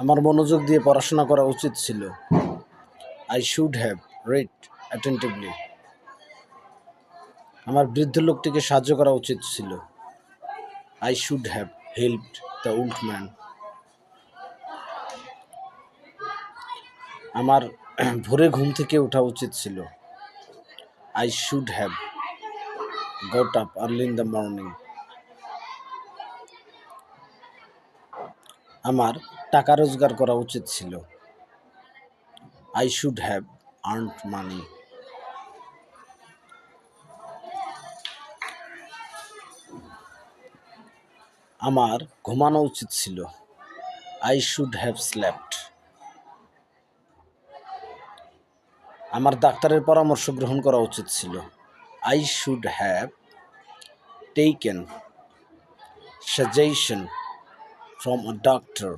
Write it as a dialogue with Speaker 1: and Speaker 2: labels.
Speaker 1: আমার মনোযোগ দিয়ে পড়াশোনা করা উচিত ছিল। I should have read attentively. আমার বৃদ্ধ লোকটিকে সাহায্য করা উচিত ছিল। I should have helped the old man. আমার ভোরে ঘুম থেকে ওঠা উচিত ছিল। I should have got up early in the morning. আমার টাকা রোজগার করা উচিত ছিল। আই শুড হ্যাভ আর্নড মানি। আমার ঘুমানো উচিত ছিল। I should have slept. আমার ডাক্তারের পরামর্শ গ্রহণ করা উচিত ছিল। I should have taken suggestion from a doctor.